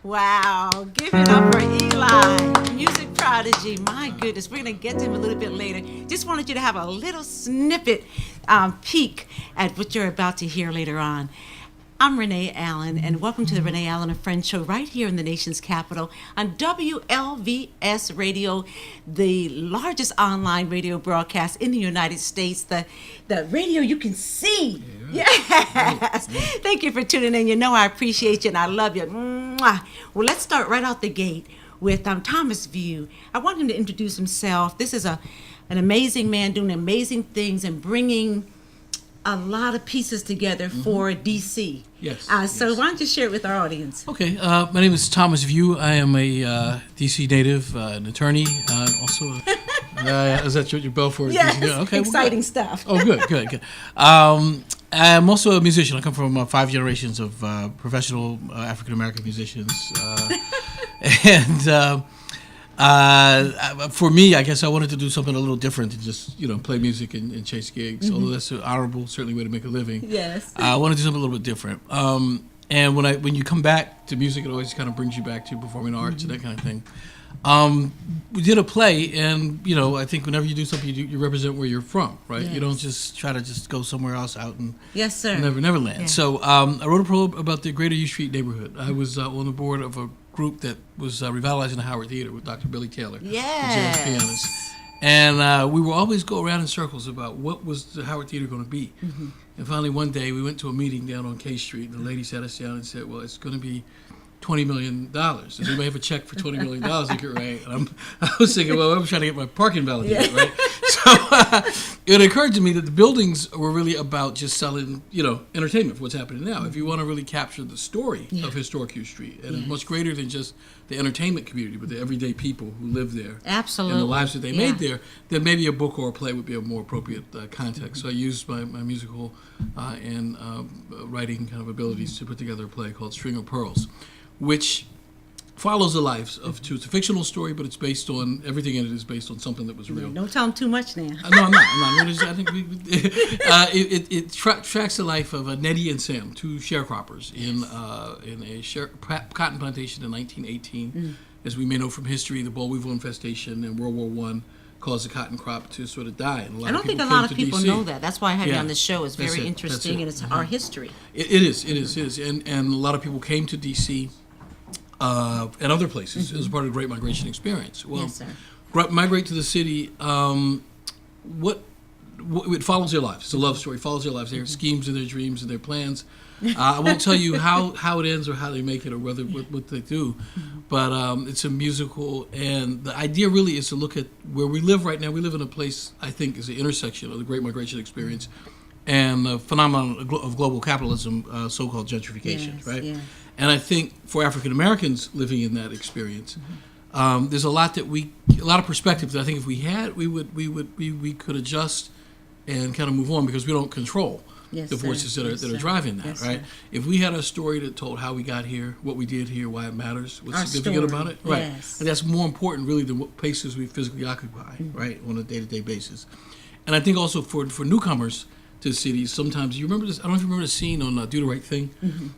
Wow, give it up for Eli, music prodigy. My goodness, we're going to get to him a little bit later. Just wanted you to have a little snippet peek at what you're about to hear later on. I'm Renee Allen, and welcome to the Renee Allen and Friends show right here in the nation's capital on WLVS Radio, the largest online radio broadcast in the United States, the radio you can see. Yeah. Yes. Thank you for tuning in. You know I appreciate you and I love you. Mwah. Well, let's start right out the gate with Thomas View. I want him to introduce himself. This is an amazing man doing amazing things and bringing a lot of pieces together for DC. Yes. So why don't you share it with our audience? Okay. My name is Thomas View. I am a DC native, an attorney, also. Is that your bell for? Yes. Okay. Exciting stuff. Oh, good. I'm also a musician. I come from 5 generations of professional African American musicians, and. For me, I guess I wanted to do something a little different than just, play music and chase gigs. Although that's an honorable, certainly way to make a living. Yes. I want to do something a little bit different. And when you come back to music, it always kind of brings you back to performing arts and that kind of thing. We did a play, and I think whenever you do something, you represent where you're from, right? Yes. You don't just try to just go somewhere else out and yes, sir. Neverland. Yeah. So I wrote a play about the Greater U Street neighborhood. I was on the board of a group that was revitalizing the Howard Theater with Dr. Billy Taylor, Yes. the jazz pianist. And we would always go around in circles about what was the Howard Theater going to be. Mm-hmm. And finally, one day, we went to a meeting down on K Street, and the lady sat us down and said, well, it's going to be $20 million. Does anybody have a check for $20 million I could write? And I was thinking, well, I'm trying to get my parking validated, right? So it occurred to me that the buildings were really about just selling, entertainment for what's happening now. If you want to really capture the story of historic U Street, and it's much greater than just the entertainment community, but the everyday people who live there. Absolutely. And the lives that they made there, then maybe a book or a play would be a more appropriate context. So I used my musical and writing kind of abilities to put together a play called String of Pearls, which follows the lives of two. It's a fictional story, but it's based on, everything in it is based on something that was real. Don't tell them too much now. No, I'm not. I think it tracks the life of Nettie and Sam, two sharecroppers in a cotton plantation in 1918. As we may know from history, the boll weevil infestation in World War I caused the cotton crop to sort of die. And I don't think a lot of people know that. That's why I have you on the show. It's very interesting, and it's our history. It is. And a lot of people came to D.C., and other places as part of the Great Migration experience. Well, yes, sir. Migrate to the city. What it follows their lives. It's a love story. It follows their lives. Their schemes and their dreams and their plans. I won't tell you how it ends or how they make it or what they do, but it's a musical. And the idea really is to look at where we live right now. We live in a place I think is the intersection of the Great Migration experience and the phenomenon of global capitalism, so-called gentrification, right? Yeah. And I think for African Americans living in that experience, there's a lot of perspectives that I think if we had, we could adjust and kind of move on because we don't control the forces that are driving that, right? If we had a story that told how we got here, what we did here, why it matters, what's significant about it, right? And that's more important really than what places we physically occupy, right, on a day-to-day basis. And I think also for newcomers, to cities, sometimes you remember this. I don't know if you remember the scene on Do the Right Thing,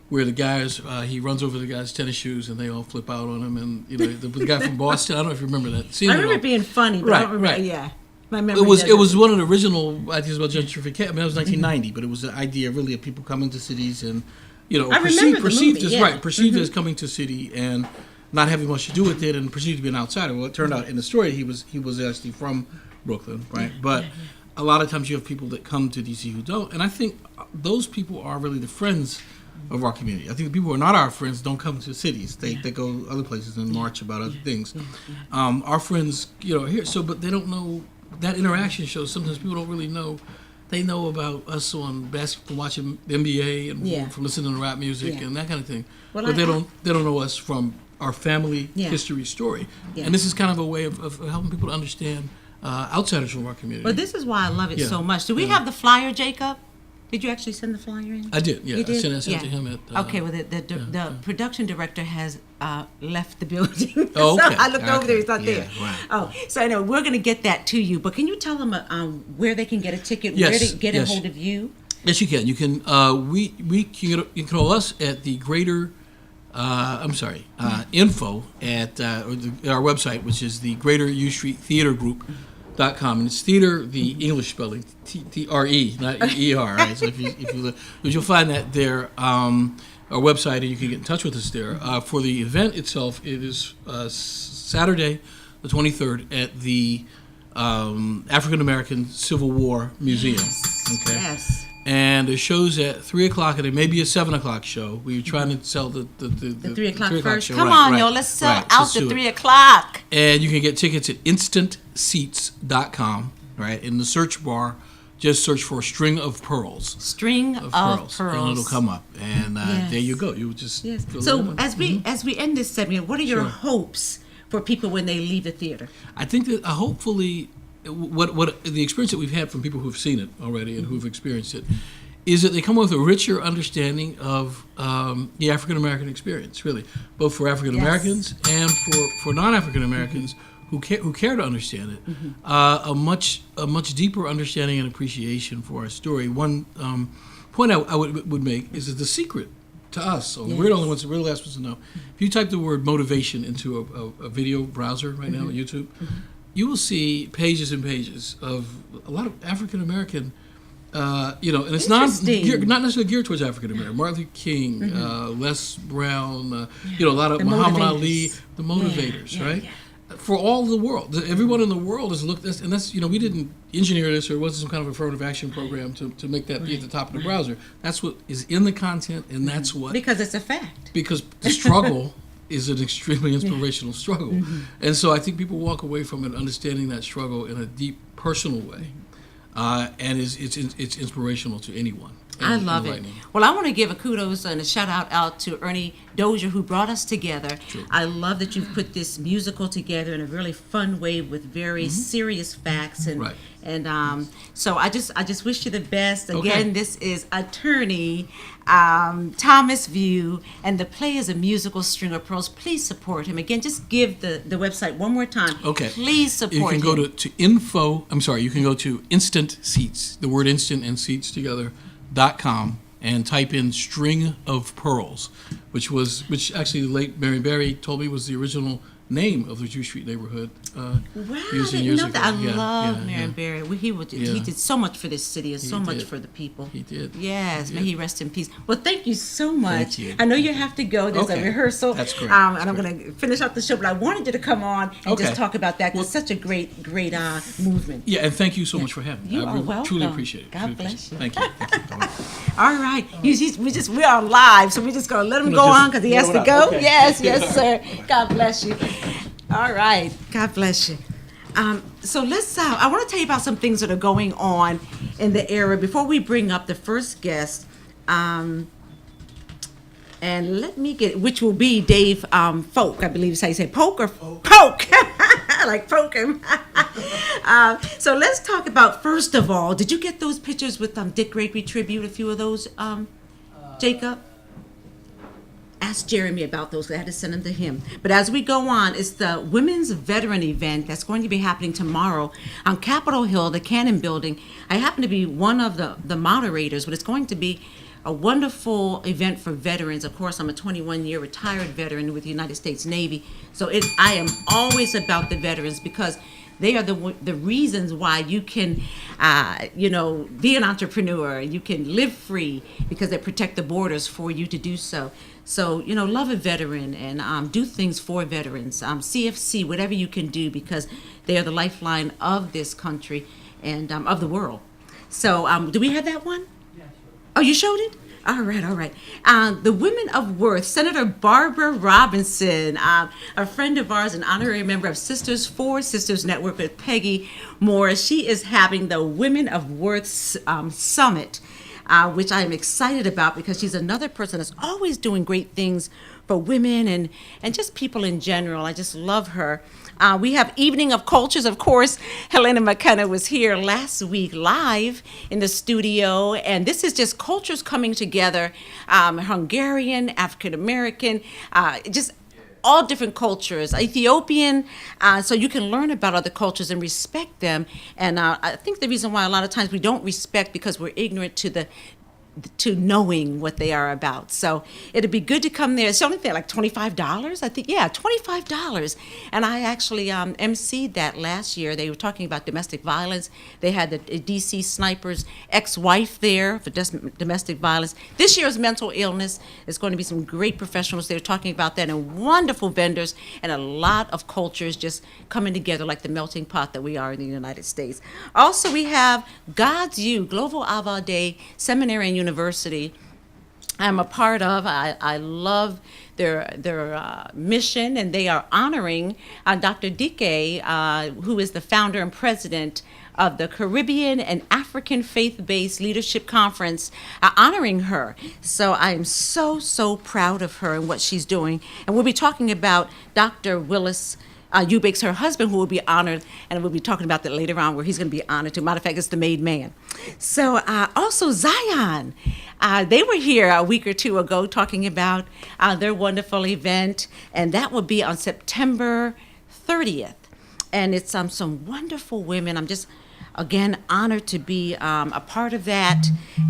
where the guys he runs over the guy's tennis shoes and they all flip out on him, and the guy from Boston. I don't know if you remember that scene. I remember it being funny, but I don't remember. Right. Yeah, my memory. It was one of the original ideas about gentrification. I mean, it was 1990, but it was the idea really of people coming to cities and perceived as coming to city and not having much to do with it and perceived to be an outsider. Well, it turned out in the story he was actually from Brooklyn, right? But a lot of times you have people that come to DC who don't, and I think those people are really the friends of our community. I think the people who are not our friends don't come to cities. They go other places and march about other things. Our friends, here, but they don't know. That interaction shows sometimes people don't really know. They know about us on basketball, watching the NBA, and from listening to rap music and that kind of thing. Well, but they don't know us from our family history story. Yeah. And this is kind of a way of helping people to understand outsiders from our community. Well, this is why I love it so much. Do we have the flyer, Jacob? Did you actually send the flyer in? I did, yeah. You did? I sent it to him at... okay, well, the production director has left the building. Oh, okay. So I looked over there, he's not there. Right. Oh, so anyway, we're going to get that to you. But can you tell them where they can get a ticket, where to get a hold of you? Yes, you can. You can. You can call us at the Greater... info at our website, which is the Greater U Street Theater Group.com, and it's theater, the English spelling, T-R-E, not E-R, right? So you'll find that there, our website, and you can get in touch with us there. For the event itself, it is Saturday, the 23rd, at the African American Civil War Museum. Yes. Okay. Yes. And the show's at 3 o'clock, and it may be a 7 o'clock show. We were trying to sell the 3 o'clock first. Show. Come on, y'all, let's sell out the 3 o'clock. And you can get tickets at instantseats.com, right? In the search bar, just search for String of Pearls. String of Pearls. And it'll come up. And there you go. You just So as we end this segment, what are your hopes for people when they leave the theater? I think that hopefully... What the experience that we've had from people who've seen it already and who've experienced it is that they come with a richer understanding of the African American experience, really, both for African Americans and for non-African Americans who care to understand it. A much deeper understanding and appreciation for our story. One point I would make is that the secret to us, we're the only ones, we're the last ones to know. If you type the word motivation into a video browser right now on YouTube. You will see pages and pages of a lot of African American, and it's not necessarily geared towards African American. Martin Luther King, Les Brown, a lot of Muhammad Ali, the motivators, right? Yeah. For all the world, everyone in the world has looked at this, and that's we didn't engineer this, or it wasn't some kind of affirmative action program to make that be at the top of the browser. That's what is in the content, and that's what because it's a fact. Because the struggle. Is an extremely inspirational struggle. And so I think people walk away from it understanding that struggle in a deep, personal way. And it's inspirational to anyone. I love it. Well, I want to give a kudos and a shout out to Ernie Dozier, who brought us together. True. I love that you've put this musical together in a really fun way with very serious facts and so I just wish you the best. Again, this is attorney Thomas View, and the play is a musical, String of Pearls. Please support him. Again, just give the website one more time. Okay. Please support him. You can go to info. You can go to Instant Seats. The word instant and seats together.com and type in String of Pearls, which actually the late Mary Berry told me was the original name of the Jew Street neighborhood. Wow, I didn't know that. I love Marion Barry. He did so much for this city and so much for the people. He did. Yes, may he rest in peace. Well, thank you so much. Thank you. I know you have to go. There's a rehearsal. That's great. And I'm going to finish up the show, but I wanted you to come on and just talk about that. It's such a great movement. Yeah, and thank you so much for having me. You are welcome. Truly appreciate it. God bless you. Thank you. All right. We're on live, so we're just going to let him go on because he has to go. Okay. Yes, sir. God bless you. All right. God bless you. So let's. I want to tell you about some things that are going on in the area before we bring up the first guest. And let me get, which will be Dave Polk, I believe is how you say Polk or Polk. Like poke him. So let's talk about, first of all, did you get those pictures with Dick Gregory tribute? A few of those, Jacob. ask Jeremy about those. I had to send them to him. But as we go on, it's the Women's Veteran event that's going to be happening tomorrow on Capitol Hill, the Cannon Building. I happen to be one of the moderators, but it's going to be a wonderful event for veterans. Of course, I'm a 21-year retired veteran with the United States Navy, so I am always about the veterans because they are the reasons why you can, be an entrepreneur. You can live free because they protect the borders for you to do so. So, love a veteran and do things for veterans. CFC, whatever you can do, because they are the lifeline of this country and of the world. So, do we have that one? Yeah, sure. Oh, you showed it? All right. The Women of Worth, Senator Barbara Robinson, a friend of ours, an honorary member of Sisters for Sisters Network with Peggy Morris. She is having the Women of Worth Summit, which I am excited about because she's another person that's always doing great things for women and just people in general. I just love her. We have Evening of Cultures. Of course, Helena McKenna was here last week live in the studio, and this is just cultures coming together, Hungarian, African-American, just all different cultures, Ethiopian, so you can learn about other cultures and respect them. And I think the reason why a lot of times we don't respect because we're ignorant to knowing what they are about. So it'd be good to come there. It's only like $25, I think. Yeah, $25. And I actually emceed that last year. They were talking about domestic violence. They had the DC sniper's ex-wife there for domestic violence. This year's mental illness is going to be some great professionals there talking about that, and wonderful vendors and a lot of cultures just coming together like the melting pot that we are in the United States. Also, we have God's You, Global Ava Day Seminary and University. I'm a part of. I love their mission, and they are honoring Dr. Dike, who is the founder and president of the Caribbean and African Faith-Based Leadership Conference, honoring her. So I am so proud of her and what she's doing. And we'll be talking about Dr. Willis Eubanks, her husband, who will be honored, and we'll be talking about that later on, where he's going to be honored too. Matter of fact, it's the made man. So also Zion, they were here a week or two ago talking about their wonderful event, and that will be on September 30th. And it's some wonderful women. I'm just, again, honored to be a part of that.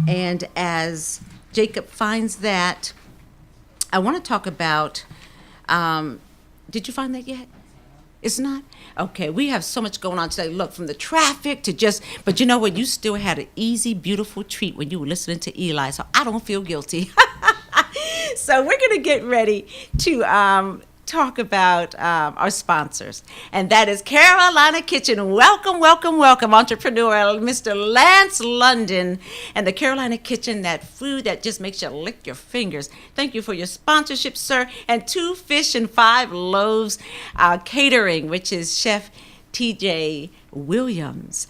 And as Jacob finds that, I want to talk about, did you find that yet? It's not? Okay, we have so much going on today. Look, from the traffic to but you know what? You still had an easy, beautiful treat when you were listening to Eli, so I don't feel guilty. So we're going to get ready to talk about our sponsors, and that is Carolina Kitchen. Welcome, entrepreneur Mr. Lance London and the Carolina Kitchen, that food that just makes you lick your fingers. Thank you for your sponsorship, sir. And 2 Fish and 5 Loaves Catering, which is Chef TJ Williams.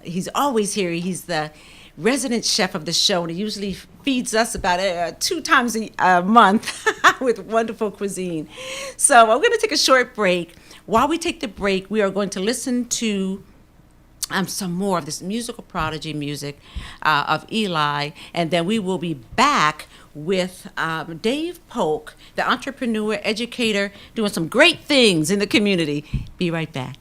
He's always here. He's the resident chef of the show, and he usually feeds us about 2 times a month with wonderful cuisine. So I'm going to take a short break. While we take the break, we are going to listen to some more of this musical prodigy music of Eli, and then we will be back with Dave Polk, the entrepreneur, educator, doing some great things in the community. Be right back.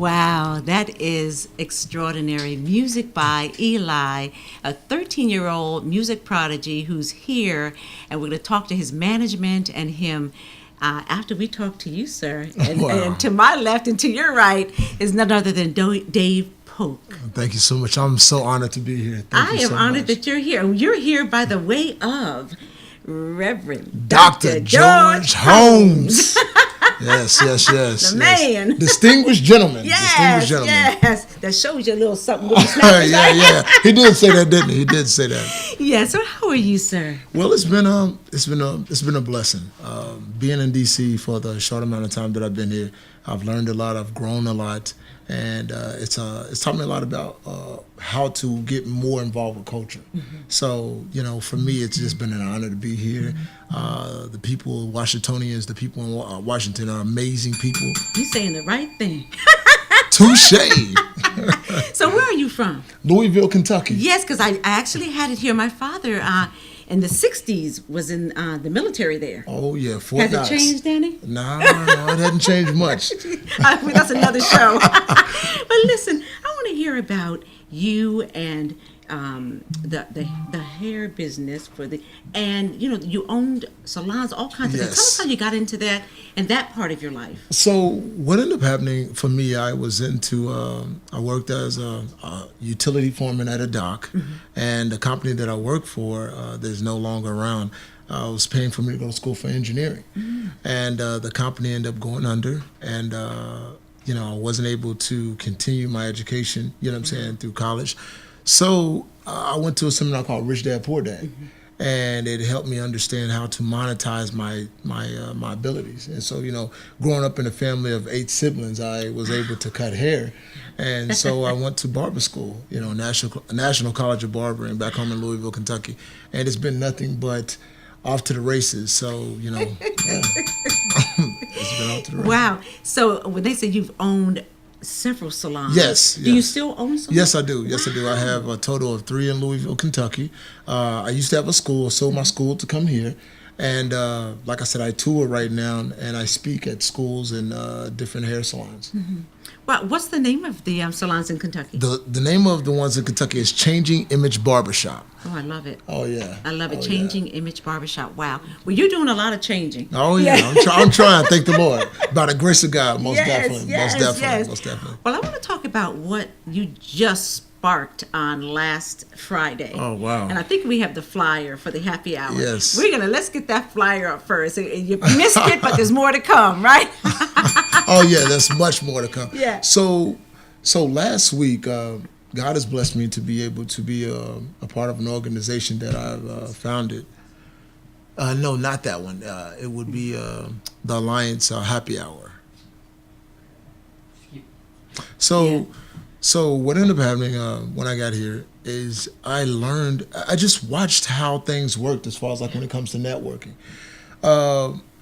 Wow, that is extraordinary. Music by Eli, a 13-year-old music prodigy who's here, and we're going to talk to his management and him after we talk to you, sir. And, Wow. and to my left and to your right is none other than Dave Polk. Thank you so much. I'm so honored to be here. Thank I you am so honored much. that you're here. You're here by the way of Reverend Dr. George Holmes. Yes. The man. Distinguished gentleman. Yes, Distinguished gentleman. yes. That shows you a little something with the snap. Yeah. He did say that, didn't he? He did say that. Yeah. So how are you, sir? Well, it's been a blessing. Being in DC for the short amount of time that I've been here, I've learned a lot. I've grown a lot, and it's taught me a lot about how to get more involved with culture. Mm-hmm. So for me, it's just been an honor to be here. The people, Washingtonians, the people in Washington are amazing people. You saying the right thing. Touche. So where are you from? Louisville, Kentucky. Yes, because I actually had it here. My father in the 60s was in the military there. Oh yeah, Fort Has it Knox. changed, Danny? No, it hasn't changed much. That's another show. But listen, I want to hear about you and the hair business you owned salons, all kinds of things. Tell us Yes. how you got into that and that part of your life. So what ended up happening for me, I was I worked as a utility foreman at a dock, and the company that I worked for, there's no longer around. Was paying for me to go to school for engineering, and the company ended up going under, and I wasn't able to continue my education. You know what I'm saying, through college. So I went to a seminar called Rich Dad Poor Dad. And it helped me understand how to monetize my abilities. And so, growing up in a family of 8 siblings, I was able to cut hair. And so I went to barber school, National College of Barbering back home in Louisville, Kentucky. And it's been nothing but off to the races. So, yeah. It's been off to the races. Wow. So when they say you've owned several salons. Yes. Do you still own salons? Yes, I do. Yes, I do. I have a total of 3 in Louisville, Kentucky. I used to have a school. I sold my school to come here. And like I said, I tour right now, and I speak at schools and different hair salons. Well, what's the name of the salons in Kentucky? The name of the ones in Kentucky is Changing Image Barbershop. Oh, I love it. Oh, yeah. I love it. Oh, Changing Image Barbershop. Wow. Well, you're doing a lot of changing. Oh, yeah. I'm trying. Thank the Lord. By the grace of God, most definitely. Yes. Most definitely. Well, I want to talk about what you just sparked on last Friday. Oh, wow. And I think we have the flyer for the happy hour. Yes. Let's get that flyer up first. You missed it, but there's more to come, right? Oh, yeah. There's much more to come. Yeah. So last week, God has blessed me to be able to be a part of an organization that I've founded. No, not that one. It would be the Alliance Happy Hour. So what ended up happening when I got here is I just watched how things worked as far as like when it comes to networking.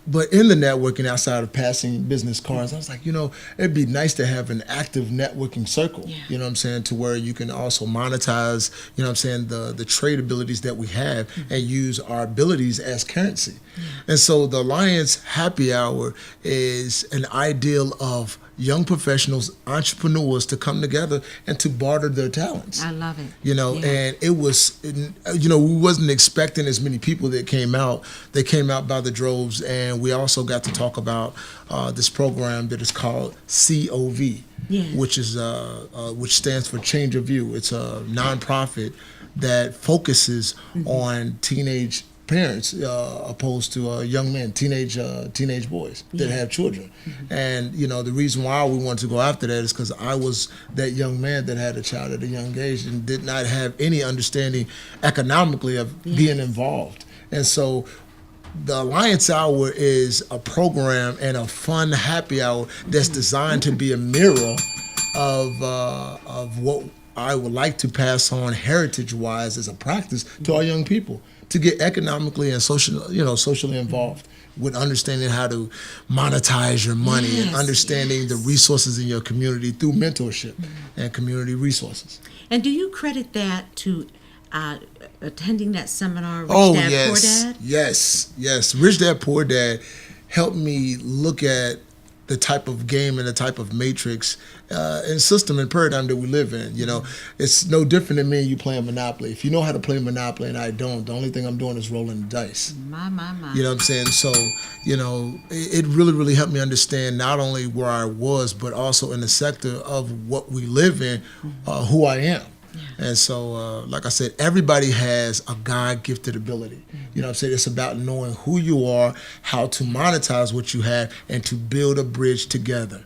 But in the networking, outside of passing business cards, I was like, it'd be nice to have an active networking circle, Yeah. you know what I'm saying, to where you can also monetize, you know what I'm saying, the trade abilities that we have and use our abilities as currency. And so the Alliance Happy Hour is an ideal of young professionals, entrepreneurs to come together and to barter their talents. I love it. And it was, we wasn't expecting as many people that came out. They came out by the droves, and we also got to talk about this program that is called COV, Yes. which stands for Change of View. It's a nonprofit that focuses on teenage parents opposed to young men, teenage boys that have children. And the reason why we wanted to go after that is because I was that young man that had a child at a young age and did not have any understanding economically of being involved. And so the Alliance Hour is a program and a fun happy hour that's designed to be a mirror of what I would like to pass on heritage-wise as a practice to our young people, to get economically and socially involved with understanding how to monetize your money and understanding the resources in your community through mentorship and community resources. And do you credit that to attending that seminar, Rich Dad, Poor Dad? Yes. Rich Dad, Poor Dad helped me look at the type of game and the type of matrix and system and paradigm that we live in. You know, it's no different than me and you playing Monopoly. If you know how to play Monopoly and I don't, the only thing I'm doing is rolling the dice. My. You know what I'm saying? So, you know, it really, really helped me understand not only where I was, but also in the sector of what we live in, who I am. Yeah. And so, like I said, everybody has a God-gifted ability. You know what I'm saying? It's about knowing who you are, how to monetize what you have, and to build a bridge together.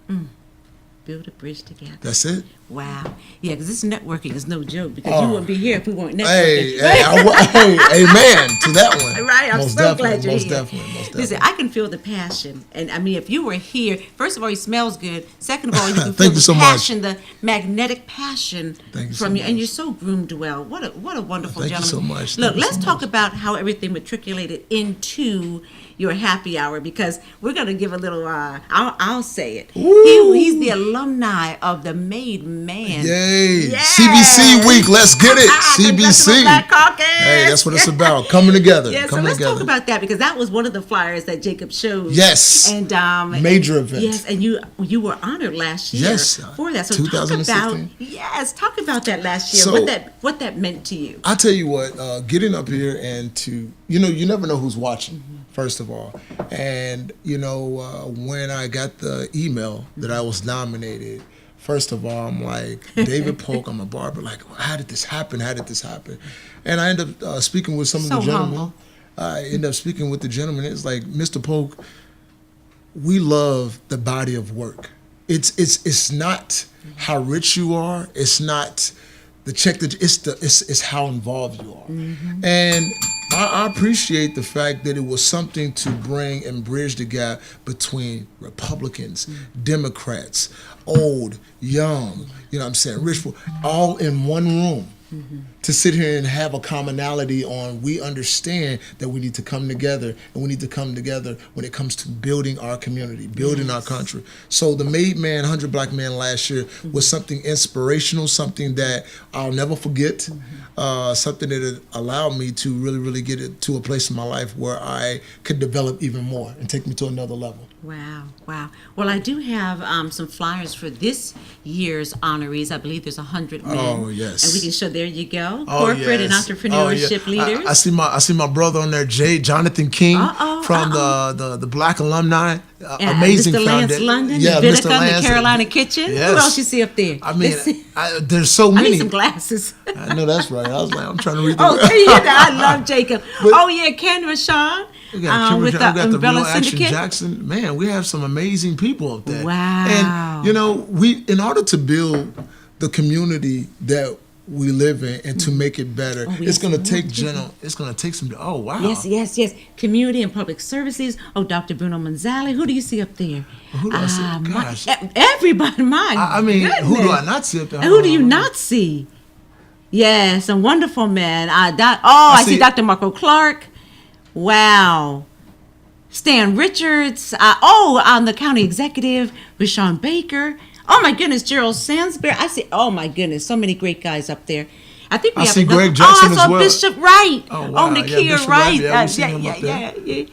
Build a bridge together. That's it. Wow. Yeah, because this networking is no joke, because you wouldn't be here if we weren't networking. Hey, amen to that one. Right, I'm most so glad you're most here. Definitely. Listen, I can feel the passion. And I mean, if you were here, first of all, he smells good. Second of all, you can feel Thank you the so passion, the magnetic passion Thank you from so you. And much. you're so groomed well. What a wonderful Thank you gentleman. so much. Look, Thank you let's so talk much. about how everything matriculated into your happy hour, because we're going to give a little, I'll say it. He's the alumni of the Made Man. Yay. Yes. CBC week. Let's get it. Congressional CBC. Black Caucus. Hey, that's what it's about. Coming together. Yeah, so Coming let's together. talk about that, because that was one of the flyers that Jacob showed. Yes. And Major event. Yes, and you were honored last year Yes. for that. So 2016. talk about that last year. So- what that meant to you. I tell you what, getting up here and to, you know, you never know who's watching, first of all. And, you know, when I got the email that I was nominated, first of all, I'm like, David Polk, I'm a barber. Like, how did this happen? And I ended up speaking with some of the gentlemen. Humble. I ended up speaking with the gentleman. It's like, Mr. Polk, we love the body of work. It's not how rich you are. It's not the check that it's how involved you are. And I appreciate the fact that it was something to bring and bridge the gap between Republicans, Democrats, old, young, you know what I'm saying, rich, all in one room. To sit here and have a commonality on, we understand that we need to come together, and we need to come together when it comes to building our community, building our country. So the Made Man, 100 Black Men last year was something inspirational, something that I'll never forget, something that allowed me to really, really get it to a place in my life where I could develop even more and take me to another level. Wow. Well, I do have some flyers for this year's honorees. I believe there's 100 men. Oh, yes. And we can show, there you go, Oh, corporate and yes. entrepreneurship Oh, yeah. leaders. I see my brother on there, Jonathan King from the Black Alumni. Amazing Mr. Lance foundation. London, Yeah, Vitica, Mr. Lance. the Carolina Kitchen. Yes. Who else you see up there? I mean, there's so I many. need some glasses. I know that's right. I was like, I'm trying to read the Oh, there you go. I love Jacob. Ken Rashawn We got with we the got the Umbrella Real Action Syndicate. Jackson. Man, we have some amazing people up there. Wow. And, you know, in order to build the community that we live in and to make it better, it's going to take it's going to take some, oh, wow. Yes. Community and public services. Oh, Dr. Bruno Manzali. Who do you see up there? Who do I see? Gosh. Everybody, I mean, who do I not see up there? And who do you not see? Yes, a wonderful man. I see Dr. Marco Clark. Wow. Stan Richards. I'm the county executive, Rashawn Baker. Oh my goodness, Gerald Sansbury. I see. Oh my goodness, so many great guys up there. I think we I have see another. Greg Jackson I saw as well. Bishop Wright. Oh, wow. Nakia Yeah, Bishop Wright. Wright. Yeah, we seen him up there. Yeah.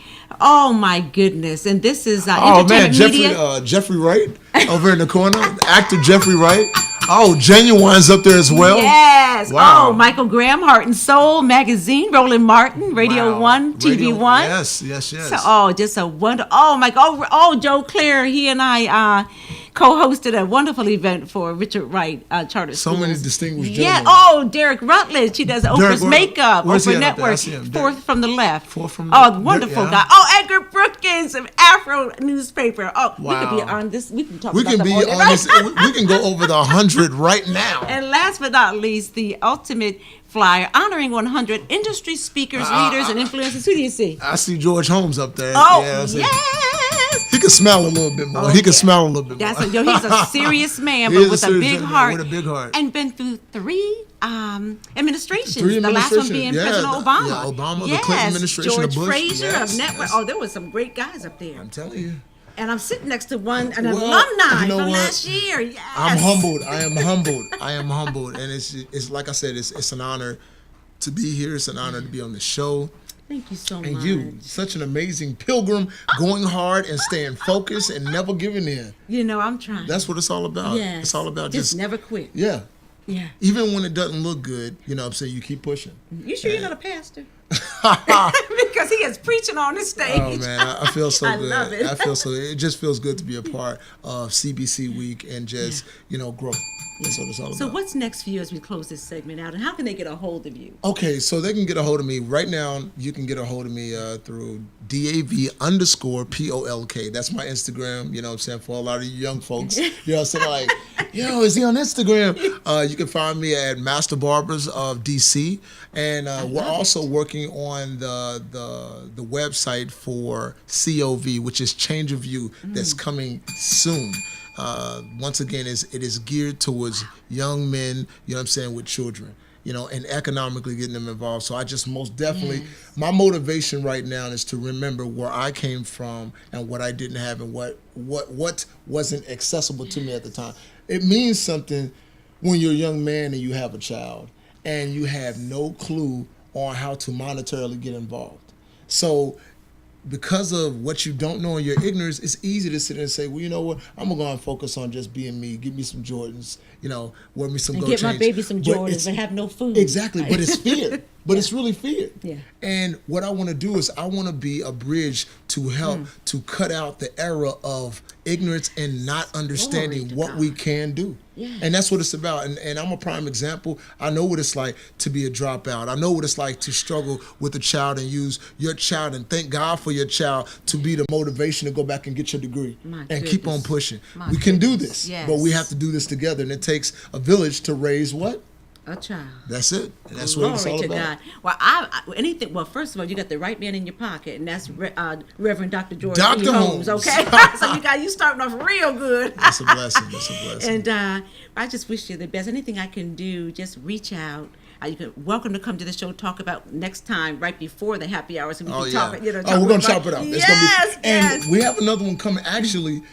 Oh my goodness, and this is Oh man, entertainment media. Jeffrey Wright over in the corner, actor Jeffrey Wright. Oh, Genuine's up there as well. Yes. Wow. Oh, Michael Graham, Heart and Soul Magazine, Roland Martin, Radio Wow. 1, TV 1. Yes. So, just a wonder. Oh my God. Oh, Joe Clare. He and I co-hosted a wonderful event for Richard Wright Charter So Schools. many distinguished Yeah. gentlemen. Oh, Derek Rutledge. He does Oprah's makeup. where's he Oprah at up there? I Network. see him. Fourth from the left. Fourth from Oh, the- wonderful yeah. guy. Oh, Edgar Brookins of Afro newspaper. Oh, we could be Wow. on this. We can talk We about can them be all day. on this. We can go over the 100 right now. And last but not least, the ultimate flyer honoring 100 industry speakers, leaders, and influencers. Who do you see? I see George Holmes up there. Oh, Yeah, I see- yes. He can smell a little bit more. Oh, He can yeah. smell a little bit more. He's a serious man, He but is with a serious big gentleman heart. with a big heart. And been through three administrations. Three The last one administrations, being yeah, President the- Obama. yeah, Obama, the Yes, Clinton administration, George the Bush, Fraser yes, of Network. yes. Oh, there was some great guys up there. I'm telling you. And I'm sitting next to an Well, alumni you know from what? last year. Yes. I'm humbled. I am humbled. And it's like I said, it's an honor to be here. It's an honor to be on the show. Thank you so And much. you, such an amazing pilgrim, going hard and staying focused and never giving in. You know, I'm trying. That's what it's all about. Yes. It's all about just never quit. yeah. Yeah. Even when it doesn't look good, you know what I'm saying, you keep pushing. You sure you're not a pastor? Because he is preaching on the stage. Oh man, I feel so I good. love it. I feel so. It just feels good to be a part of CBC Week and just grow. That's what it's all So about. what's next for you as we close this segment out, and how can they get a hold of you? Okay, so they can get a hold of me right now. You can get a hold of me through DAV_POLK. That's my Instagram. You know what I'm saying, for a lot of you young folks. You know what I'm saying, like, yo, is he on Instagram? You can find me at Master Barbers of DC, and we're also working on the website for COV, which is Change of View, that's coming soon. Once again, it is geared towards young men, you know what I'm saying, with children, and economically getting them involved. So I just most definitely, my motivation right now is to remember where I came from and what I didn't have and what wasn't accessible to me at the time. It means something when you're a young man and you have a child and you have no clue on how to monetarily get involved. So because of what you don't know and your ignorance, it's easy to sit there and say, well, you know what, I'm going to go and focus on just being me. Give me some Jordans, wear me some And gold get chains. my baby some But Jordans and have no food. Exactly, but it's fear. But it's really fear. Yeah. And what I want to do is I want to be a bridge to help to cut out the era of ignorance and not understanding to what God. we can do. Yeah. And that's what it's about. And I'm a prime example. I know what it's like to be a dropout. I know what it's like to struggle with a child and use your child and thank God for your child to be the motivation to go back and get your degree My and keep on goodness. pushing. My We can do goodness. this, Yes. but we have to do this together. And it takes a village to raise what? A child. That's it. And that's Glory what it's all to about. God. Well, anything. Well, first of all, you got the right man in your pocket, and that's Reverend Dr. George Dr. E. Holmes. Holmes. Okay, so you starting off real good. That's a blessing. That's a blessing. And I just wish you the best. Anything I can do, just reach out. You can welcome to come to the show. Talk about next time, right before the happy hour, so we can talk. Talk we're gonna about, chop it up. It's Yes, gonna be, yes. and we have another one coming. Actually,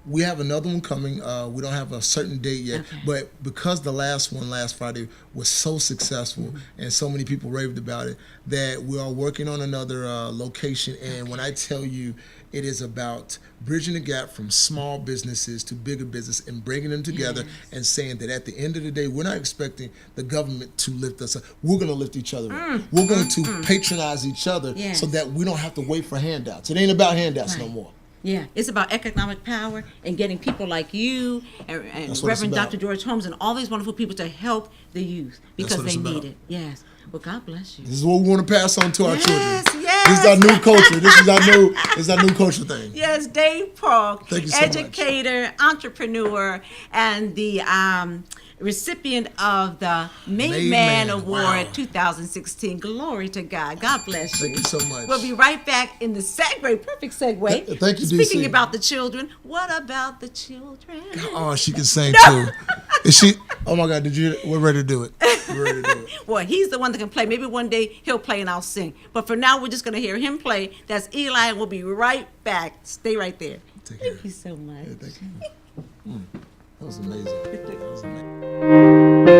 we have another one coming. We don't have a certain date yet, but because the last one last Friday was so successful and so many people raved about it, that we are working on another location. And when I tell you, it is about bridging the gap from small businesses to bigger business and bringing them together and saying that at the end of the day, we're not expecting the government to lift us up. We're going to lift each other up. We're going to patronize each other so that we don't have to wait for handouts. It ain't about handouts no more. Yeah, it's about economic power and getting people like you and That's what it's Reverend about. Dr. George Holmes and all these wonderful people to help the youth because what they it's need about. it. Yes. Well, God bless you. This is what we want to pass on to our children. Yes. This is our new culture. This is our new culture thing. Yes, Dave Polk, Thank you so much. educator, entrepreneur, and the recipient of the Made Man Award Wow. 2016. Glory to God. God bless you. Thank you so much. We'll be right back in the segue. Perfect segue. Thank you, Speaking DC. about the children, what about the children? Oh, she can sing too. Is she? Oh my God! Did you? We're ready to do it. We're ready to do it. Well, he's the one that can play. Maybe one day he'll play and I'll sing. But for now, we're just going to hear him play. That's Eli, and we'll be right back. Stay right there. Take care. Thank you so much. Yeah, thank you. That was amazing. That was amazing.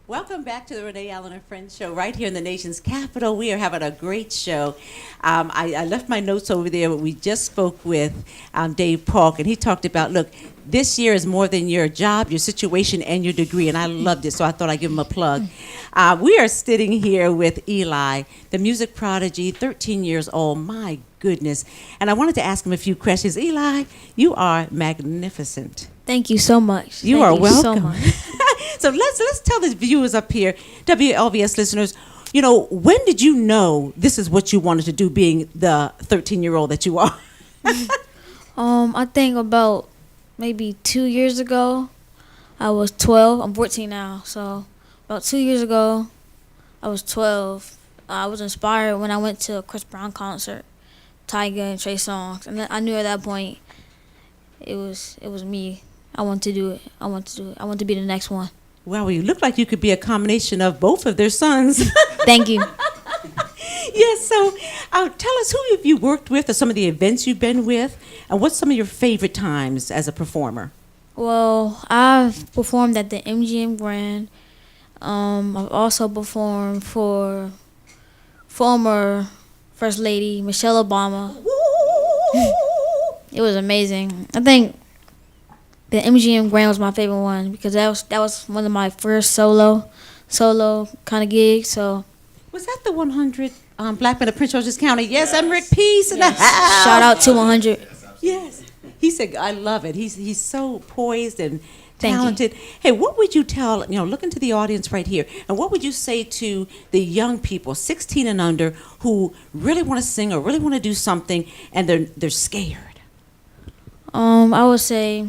Welcome back to the Renee Allen and Friends show right here in the nation's capital. We are having a great show. I left my notes over there, but we just spoke with Dave Polk, and he talked about, look, this year is more than your job, your situation, and your degree, and I loved it, so I thought I'd give him a plug. We are sitting here with Eli, the music prodigy, 13 years old. My goodness. And I wanted to ask him a few questions. Eli, you are magnificent. Thank you so much. You are welcome. So much. So let's tell the viewers up here, WLVS listeners, you know, when did you know this is what you wanted to do, being the 13-year-old that you are? I think about maybe 2 years ago, I was 12. I'm 14 now, so about 2 years ago, I was 12. I was inspired when I went to a Chris Brown concert, Tyga and Trey Songz, and then I knew at that point it was me. I want to do it. I want to be the next one. Well, you look like you could be a combination of both of their sons. Thank you. Yes, so tell us who have you worked with, or some of the events you've been with, and what's some of your favorite times as a performer? Well, I've performed at the MGM Grand. I've also performed for former First Lady Michelle Obama. It was amazing. I think the MGM Grand was my favorite one because that was one of my first solo kind of gigs. So Was that the 100 Black men of Prince George's County? Yes, I'm Rick Peace in the house. shout out to 100. Yes. He said, I love it. He's so poised and Thank you. talented. Hey, what would you tell, look into the audience right here, and what would you say to the young people, 16 and under, who really want to sing or really want to do something, and they're scared? I would say,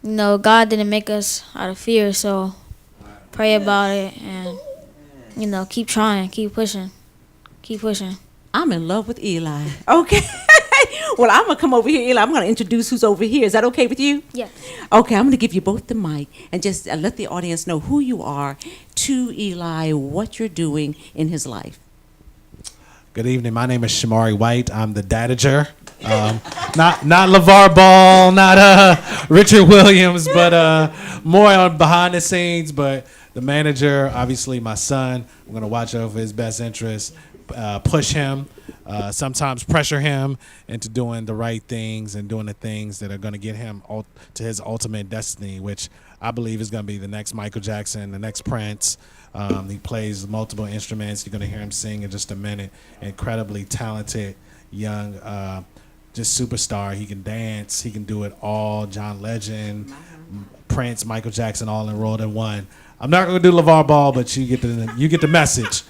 God didn't make us out of fear, so pray about it and, keep trying, keep pushing. I'm in love with Eli. Okay. Well, I'm going to come over here, Eli. I'm going to introduce who's over here. Is that okay with you? Yes. Okay, I'm going to give you both the mic and just let the audience know who you are to Eli, what you're doing in his life. Good evening. My name is Shamari White. I'm the dadager. Not LeVar Ball, not Richard Williams, but more on behind the scenes. But the manager, obviously my son. I'm going to watch over his best interests, push him, sometimes pressure him into doing the right things and doing the things that are going to get him to his ultimate destiny, which I believe is going to be the next Michael Jackson, the next Prince. He plays multiple instruments. You're going to hear him sing in just a minute. Incredibly talented, young, just superstar. He can dance. He can do it all. John Legend, Prince, Michael Jackson, all enrolled in one. I'm not going to do LeVar Ball, but you get the message.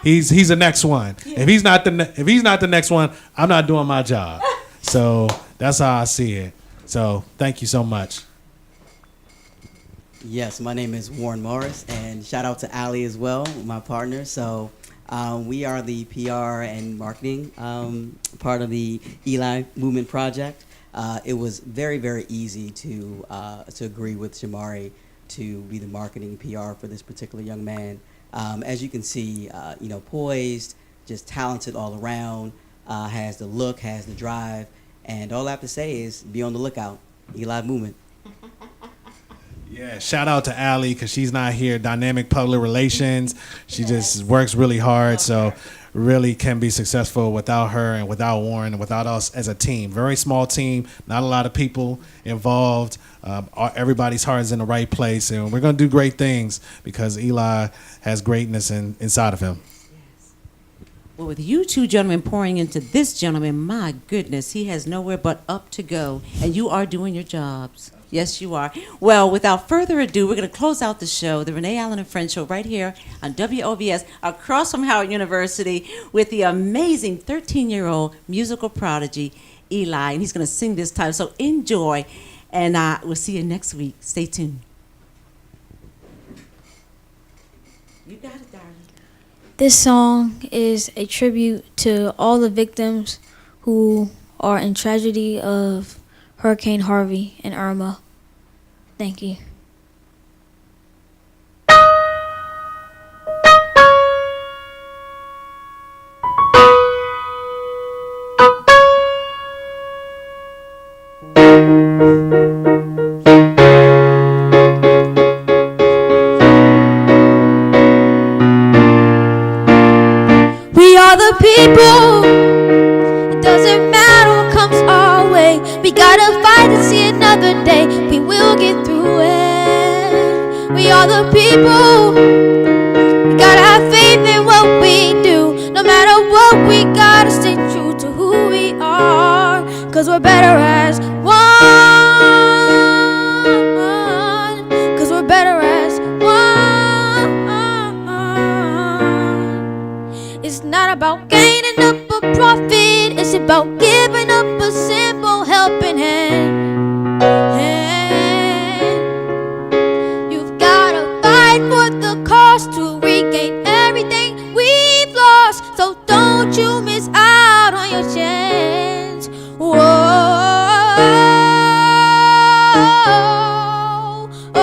He's the next one. If he's not the next one, I'm not doing my job. So that's how I see it. So thank you so much. Yes, my name is Warren Morris, and shout out to Ali as well, my partner. So we are the PR and marketing part of the Eli Movement Project. It was very, very easy to agree with Shamari to be the marketing PR for this particular young man. As you can see, poised, just talented all around, has the look, has the drive, and all I have to say is be on the lookout. Eli Movement. Yeah, shout out to Allie because she's not here. Dynamic public relations. She just works really hard, so really can be successful without her and without Warren and without us as a team. Very small team, not a lot of people involved. Everybody's heart is in the right place, and we're going to do great things because Eli has greatness inside of him. Well, with you two gentlemen pouring into this gentleman, my goodness, he has nowhere but up to go, and you are doing your jobs. Yes, you are. Well, without further ado, we're going to close out the show, the Renee Allen and Friends show, right here on WOVS, across from Howard University, with the amazing 13-year-old musical prodigy, Eli, and he's going to sing this time. So enjoy, and we'll see you next week. Stay tuned. You got it, darling. This song is a tribute to all the victims who are in tragedy of Hurricane Harvey and Irma. Thank you. are the people. We gotta have faith in what we do. No matter what, we gotta stay true to who we are. Cause we're better as one. Cause we're better as one. It's not about gaining up a profit. It's about giving up a simple helping hand. You've gotta fight for the cause to regain everything we've lost. So don't you miss out on your chance. Whoa, oh, oh,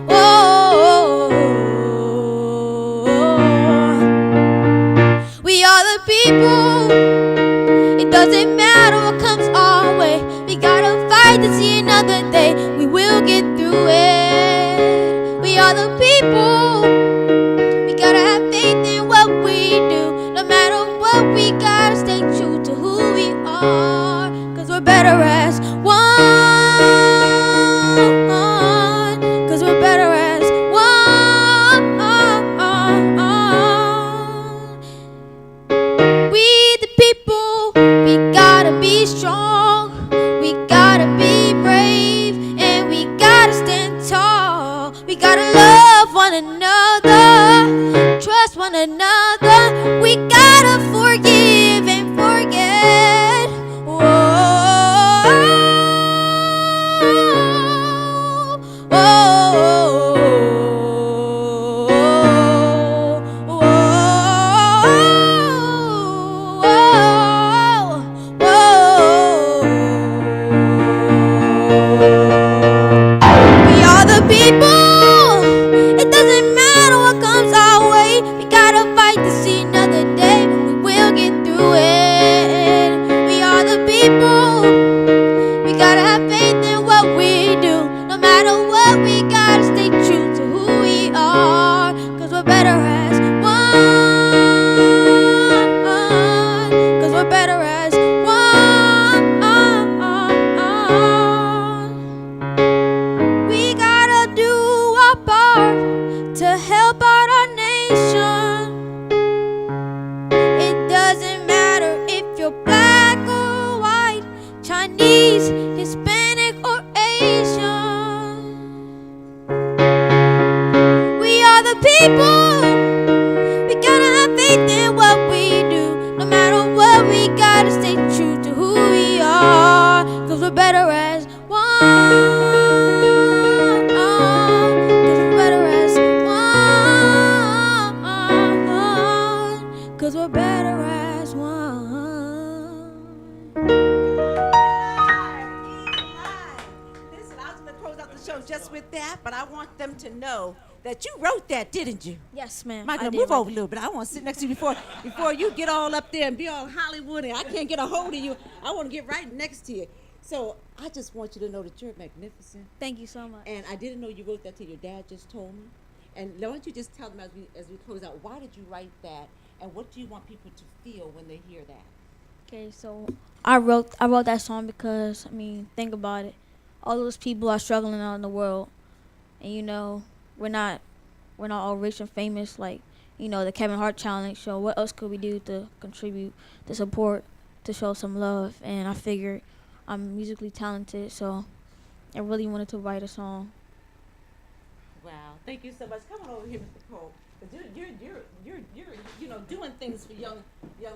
oh, we are the people. It doesn't matter what comes our way. We gotta fight to see another day. We will get through it. We are the people. We gotta have faith in what we do. No matter what, we gotta stay true to who we are. Cause we're better as one. Cause we're better as one. We the people, we gotta be strong. We gotta be brave. And we gotta stand tall. We gotta love one another. Trust one another. We gotta forgive and forget. Whoa, whoa, we are the people. It doesn't matter what comes our way. We gotta fight to see another day. We will get through it. We are the people. We gotta have faith in what we do. No matter what, we gotta stay true to who we are. Cause we're better as one. Cause we're better as one. We gotta do our part to help out our nation. It doesn't matter if you're black or white, Chinese, Hispanic, or Asian. We are the people. We gotta have faith in what we do. No matter what, we gotta stay true to who we are. Cause we're better as one. Cause we're better as one. Cause we're better as one. Listen, I was going to close out the show just with that, but I want them to know that you wrote that, didn't you? Yes, ma'am. Michael, move over a little bit. I want to sit next to you before you get all up there and be all Hollywood and I can't get a hold of you. I want to get right next to you. So I just want you to know that you're magnificent. Thank you so much. And I didn't know you wrote that till your dad just told me. And why don't you just tell them as we close out, why did you write that? And what do you want people to feel when they hear that? Okay, so I wrote that song because, I mean, think about it. All those people are struggling out in the world, and we're not all rich and famous like the Kevin Hart challenge. So what else could we do to contribute, to support, to show some love? And I figured I'm musically talented, so I really wanted to write a song. Wow, thank you so much. Come on over here, Mr. Polk. You're doing things for young men, and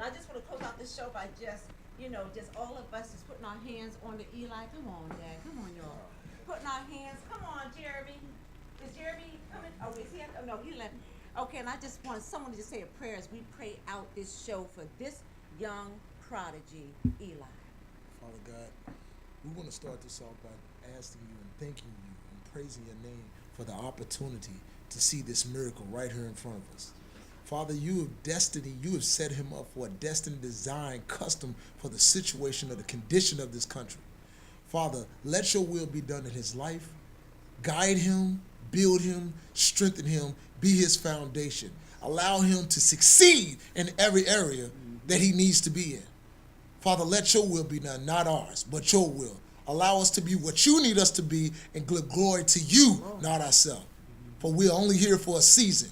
I just want to close out this show by just all of us just putting our hands on the Eli. Come on, Dad. Come on, y'all. Putting our hands. Come on, Jeremy. Is Jeremy coming? Oh, is he? Oh, no, he left. Okay, and I just want someone to just say a prayer as we pray out this show for this young prodigy, Eli. Father God, we want to start this off by asking you and thanking you and praising your name for the opportunity to see this miracle right here in front of us. Father, you have set him up for a destined design custom for the situation or the condition of this country. Father, let your will be done in his life. Guide him, build him, strengthen him, be his foundation. Allow him to succeed in every area that he needs to be in. Father, let your will be done, not ours, but your will. Allow us to be what you need us to be and give glory to you, not ourselves. For we are only here for a season.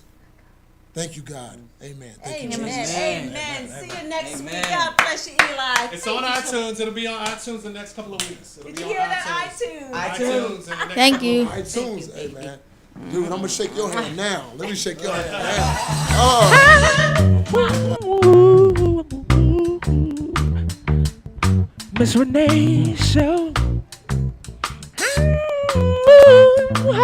Thank you, God. Amen. Thank you, Jesus. Amen. See you next week. God bless you, Eli. It's on iTunes. It'll be on iTunes the next couple of weeks. It'll Did be you on hear that? iTunes. iTunes. in the next Thank couple you. of weeks. iTunes, amen. Dude, I'm gonna shake your hand now. Let me shake your hand now. Miss Renee Show.